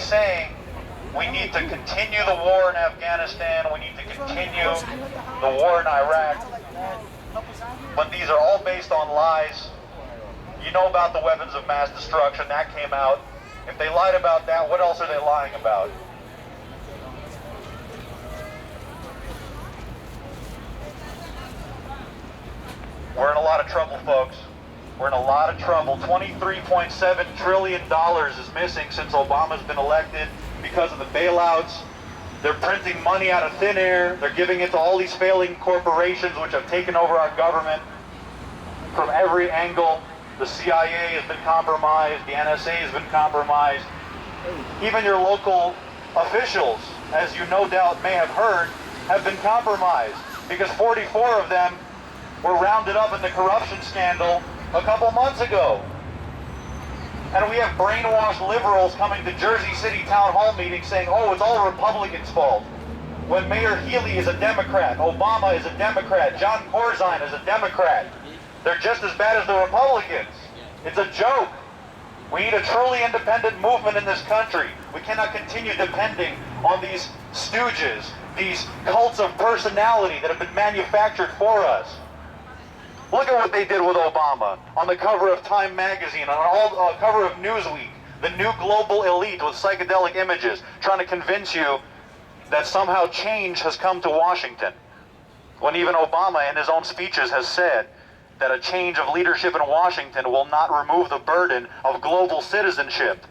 he's saying we need to continue the war in Afghanistan, we need to continue the war in Iraq. But these are all based on lies. You know about the weapons of mass destruction, that came out. If they lied about that, what else are they lying about? We're in a lot of trouble, folks. We're in a lot of trouble. $23.7 trillion is missing since Obama's been elected because of the bailouts. They're printing money out of thin air. They're giving it to all these failing corporations which have taken over our government from every angle. The CIA has been compromised. The NSA has been compromised. Even your local officials, as you no doubt may have heard, have been compromised because 44 of them were rounded up in the corruption scandal a couple months ago. And we have brainwashed liberals coming to Jersey City town hall meetings saying, oh, it's all Republicans' fault. When Mayor Healy is a Democrat, Obama is a Democrat, John Corzine is a Democrat. They're just as bad as the Republicans. It's a joke. We need a truly independent movement in this country. We cannot continue depending on these stooges, these cults of personality that have been manufactured for us. Look at what they did with Obama on the cover of Time magazine, on the cover of Newsweek, the new global elite with psychedelic images, trying to convince you that somehow change has come to Washington, when even Obama in his own speeches has said that a change of leadership in Washington will not remove the burden of global citizenship.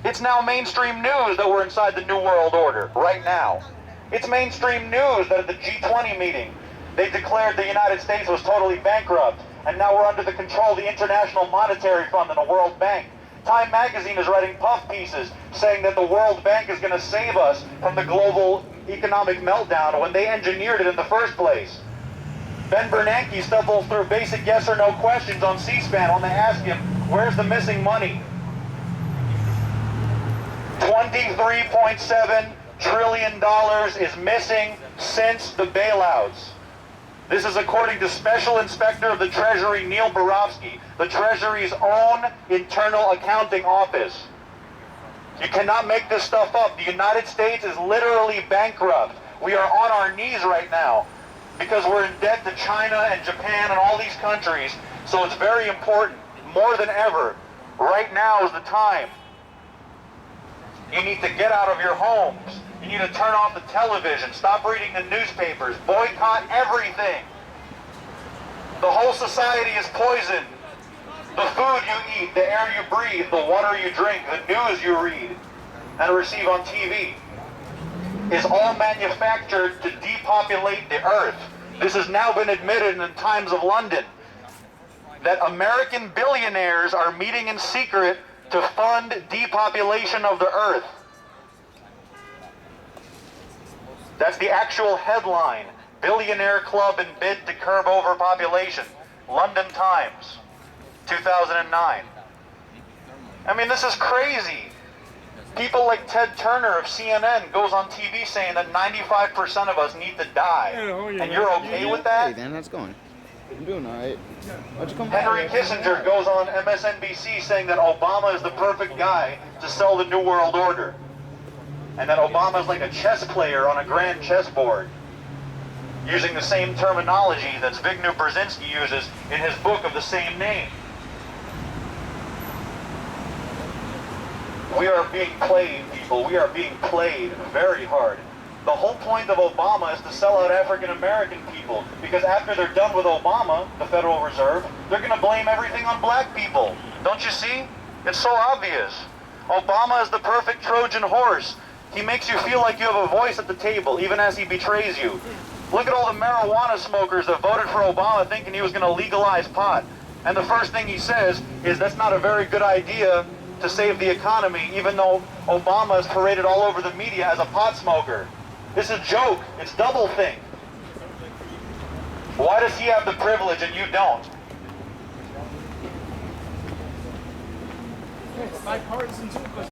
It's now mainstream news that we're inside the New World Order, right now. It's mainstream news that at the G20 meeting, they declared the United States was totally bankrupt, and now we're under the control of the International Monetary Fund and the World Bank. Time magazine is writing puff pieces saying that the World Bank is going to save us from the global economic meltdown when they engineered it in the first place. Ben Bernanke stumbles through basic yes or no questions on C-SPAN when they ask him, where's the missing money? $23.7 trillion is missing since the bailouts. This is according to Special Inspector of the Treasury Neil Barofsky, the Treasury's own internal accounting office. You cannot make this stuff up. The United States is literally bankrupt. We are on our knees right now because we're in debt to China and Japan and all these countries. So it's very important, more than ever. Right now is the time. You need to get out of your homes. You need to turn off the television. Stop reading the newspapers. Boycott everything. The whole society is poisoned. The food you eat, the air you breathe, the water you drink, the news you read and receive on TV is all manufactured to depopulate the earth. This has now been admitted in the Times of London that American billionaires are meeting in secret to fund depopulation of the earth. That's the actual headline. Billionaire club in bid to curb overpopulation. London Times, 2009. I mean, this is crazy. People like Ted Turner of CNN goes on TV saying that 95% of us need to die. And you're okay with that? Hey, Dan, how's it going? I'm doing all right. Why'd you come Henry Kissinger goes on MSNBC saying that Obama is the perfect guy to sell the New World Order. And that Obama is like a chess player on a grand chessboard, using the same terminology that Zbigniew Brzezinski uses in his book of the same name. We are being played, people. We are being played very hard. The whole point of Obama is to sell out African American people, because after they're done with Obama, the Federal Reserve, they're going to blame everything on black people. Don't you see? It's so obvious. Obama is the perfect Trojan horse. He makes you feel like you have a voice at the table, even as he betrays you. Look at all the marijuana smokers that voted for Obama thinking he was going to legalize pot. And the first thing he says is that's not a very good idea to save the economy, even though Obama is paraded all over the media as a pot smoker. This is a joke. It's doublethink. Why does he have the privilege and you don't? Bipartisan too.